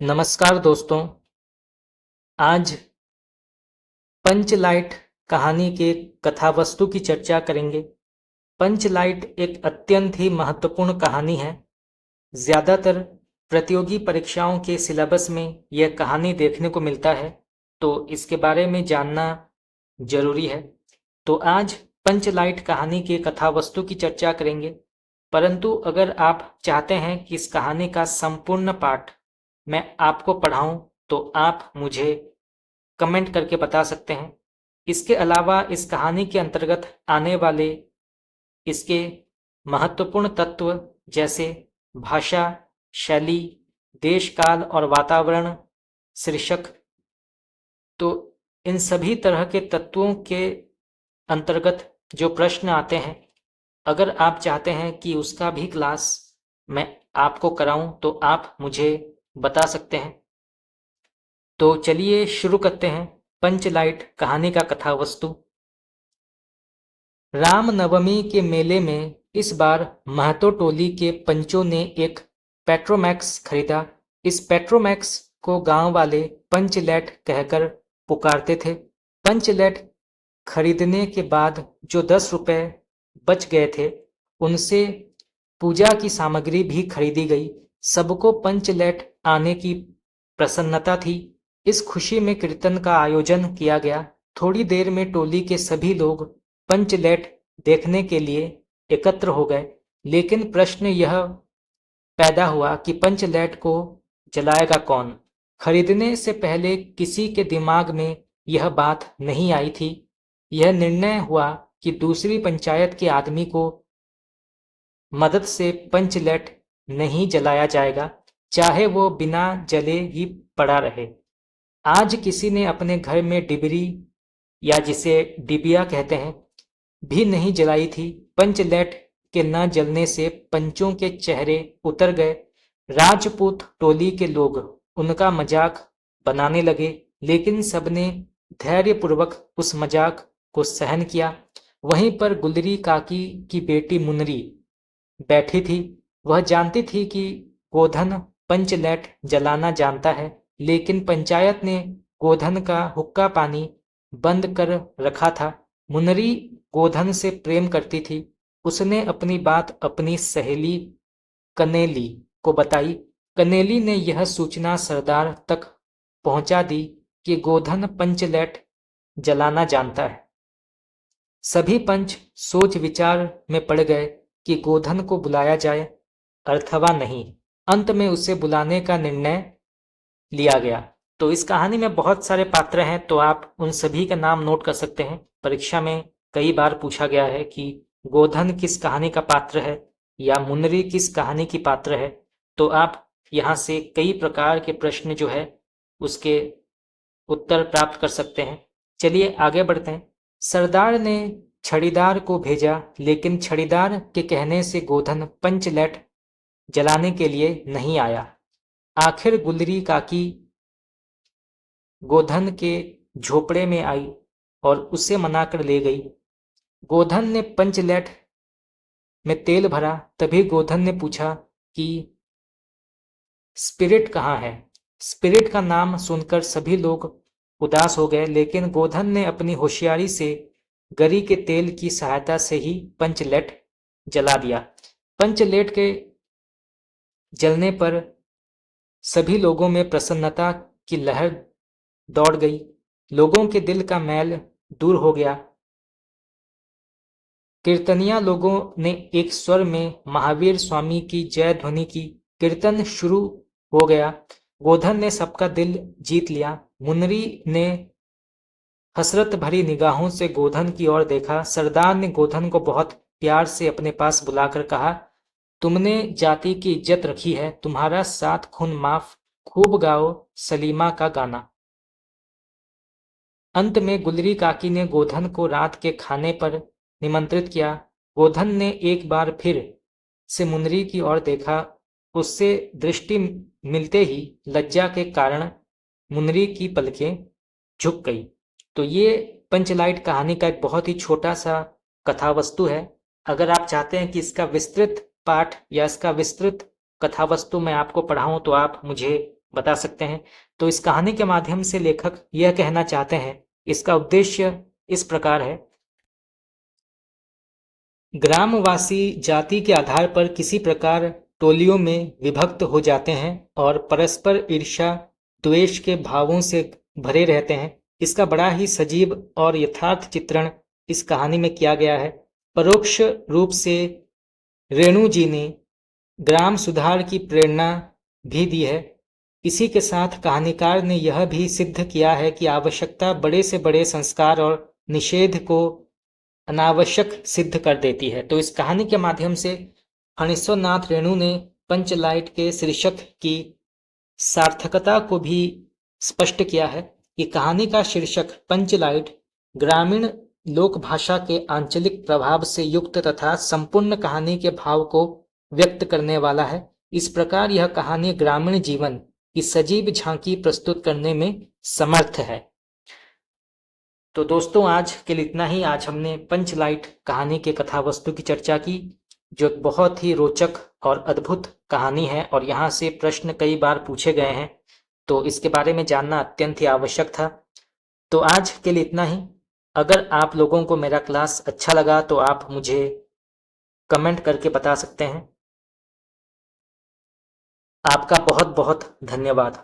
नमस्कार दोस्तों। आज पंचलाइट कहानी के कथावस्तु की चर्चा करेंगे। पंचलाइट एक अत्यंत ही महत्वपूर्ण कहानी है। ज़्यादातर प्रतियोगी परीक्षाओं के सिलेबस में यह कहानी देखने को मिलता है, तो इसके बारे में जानना जरूरी है। तो आज पंचलाइट कहानी के कथावस्तु की चर्चा करेंगे। परंतु अगर आप चाहते हैं कि इस कहानी का संपूर्ण पाठ मैं आपको पढ़ाऊं, तो आप मुझे कमेंट करके बता सकते हैं। इसके अलावा इस कहानी के अंतर्गत आने वाले इसके महत्वपूर्ण तत्व जैसे भाषा, शैली, देश काल और वातावरण, शीर्षक, तो इन सभी तरह के तत्वों के अंतर्गत जो प्रश्न आते हैं, अगर आप चाहते हैं कि उसका भी क्लास मैं आपको कराऊं, तो आप मुझे बता सकते हैं। तो चलिए शुरू करते हैं पंचलाइट कहानी का कथावस्तु। रामनवमी के मेले में इस बार महतो टोली के पंचों ने एक पेट्रोमैक्स खरीदा। इस पेट्रोमैक्स को गांव वाले पंचलैट कहकर पुकारते थे। पंचलैट खरीदने के बाद जो 10 रुपए बच गए थे, उनसे पूजा की सामग्री भी खरीदी गई। सबको पंचलैट आने की प्रसन्नता थी। इस खुशी में कीर्तन का आयोजन किया गया। थोड़ी देर में टोली के सभी लोग पंचलैट देखने के लिए एकत्र हो गए, लेकिन प्रश्न यह पैदा हुआ कि पंचलैट को जलाएगा कौन। खरीदने से पहले किसी के दिमाग में यह बात नहीं आई थी। यह निर्णय हुआ कि दूसरी पंचायत के आदमी को मदद से पंचलैट नहीं जलाया जाएगा, चाहे वो बिना जले ही पड़ा रहे। आज किसी ने अपने घर में डिबरी, या जिसे डिबिया कहते हैं, भी नहीं जलाई थी। पंचलैट के न जलने से पंचों के चेहरे उतर गए। राजपूत टोली के लोग उनका मजाक बनाने लगे, लेकिन सबने धैर्यपूर्वक उस मजाक को सहन किया। वहीं पर गुलरी काकी की बेटी मुनरी बैठी थी। वह जानती थी कि गोधन पंचलैट जलाना जानता है, लेकिन पंचायत ने गोधन का हुक्का पानी बंद कर रखा था। मुनरी गोधन से प्रेम करती थी। उसने अपनी बात अपनी सहेली कनेली को बताई। कनेली ने यह सूचना सरदार तक पहुंचा दी कि गोधन पंचलैट जलाना जानता है। सभी पंच सोच विचार में पड़ गए कि गोधन को बुलाया जाए अथवा नहीं। अंत में उसे बुलाने का निर्णय लिया गया। तो इस कहानी में बहुत सारे पात्र हैं, तो आप उन सभी का नाम नोट कर सकते हैं। परीक्षा में कई बार पूछा गया है कि गोधन किस कहानी का पात्र है या मुनरी किस कहानी की पात्र है। तो आप यहाँ से कई प्रकार के प्रश्न जो है उसके उत्तर प्राप्त कर सकते हैं। चलिए आगे बढ़ते हैं। सरदार ने छड़ीदार को भेजा, लेकिन छड़ीदार के कहने से गोधन पंचलैट जलाने के लिए नहीं आया। आखिर गुलरी काकी गोधन के झोपड़े में आई और उसे मनाकर ले गई। गोधन ने पंचलैट में तेल भरा। तभी गोधन ने पूछा कि स्पिरिट कहाँ है। स्पिरिट का नाम सुनकर सभी लोग उदास हो गए, लेकिन गोधन ने अपनी होशियारी से गरी के तेल की सहायता से ही पंचलैट जला दिया। पंचलैट के जलने पर सभी लोगों में प्रसन्नता की लहर दौड़ गई। लोगों के दिल का मैल दूर हो गया। कीर्तनिया लोगों ने एक स्वर में महावीर स्वामी की जय ध्वनि की। कीर्तन शुरू हो गया। गोधन ने सबका दिल जीत लिया। मुनरी ने हसरत भरी निगाहों से गोधन की ओर देखा। सरदार ने गोधन को बहुत प्यार से अपने पास बुलाकर कहा, तुमने जाति की इज्जत रखी है, तुम्हारा 7 खून माफ, खूब गाओ सलीमा का गाना। अंत में गुलरी काकी ने गोधन को रात के खाने पर निमंत्रित किया। गोधन ने एक बार फिर से मुनरी की ओर देखा। उससे दृष्टि मिलते ही लज्जा के कारण मुनरी की पलकें झुक गई। तो ये पंचलाइट कहानी का एक बहुत ही छोटा सा कथावस्तु है। अगर आप चाहते हैं कि इसका विस्तृत पाठ या इसका विस्तृत कथावस्तु मैं आपको पढ़ाऊं, तो आप मुझे बता सकते हैं। तो इस कहानी के माध्यम से लेखक यह कहना चाहते हैं, इसका उद्देश्य इस प्रकार है। ग्रामवासी जाति के आधार पर किसी प्रकार टोलियों में विभक्त हो जाते हैं और परस्पर ईर्ष्या द्वेष के भावों से भरे रहते हैं। इसका बड़ा ही सजीव और यथार्थ चित्रण इस कहानी में किया गया है। परोक्ष रूप से रेणु जी ने ग्राम सुधार की प्रेरणा भी दी है। इसी के साथ कहानीकार ने यह भी सिद्ध किया है कि आवश्यकता बड़े से बड़े संस्कार और निषेध को अनावश्यक सिद्ध कर देती है। तो इस कहानी के माध्यम से फणीश्वरनाथ रेणु ने पंचलाइट के शीर्षक की सार्थकता को भी स्पष्ट किया है कि कहानी का शीर्षक पंचलाइट ग्रामीण लोक भाषा के आंचलिक प्रभाव से युक्त तथा संपूर्ण कहानी के भाव को व्यक्त करने वाला है। इस प्रकार यह कहानी ग्रामीण जीवन की सजीव झांकी प्रस्तुत करने में समर्थ है। तो दोस्तों, आज के लिए इतना ही। आज हमने पंचलाइट कहानी के कथा वस्तु की चर्चा की, जो एक बहुत ही रोचक और अद्भुत कहानी है और यहाँ से प्रश्न कई बार पूछे गए हैं, तो इसके बारे में जानना अत्यंत ही आवश्यक था। तो आज के लिए इतना ही। अगर आप लोगों को मेरा क्लास अच्छा लगा तो आप मुझे कमेंट करके बता सकते हैं। आपका बहुत बहुत धन्यवाद।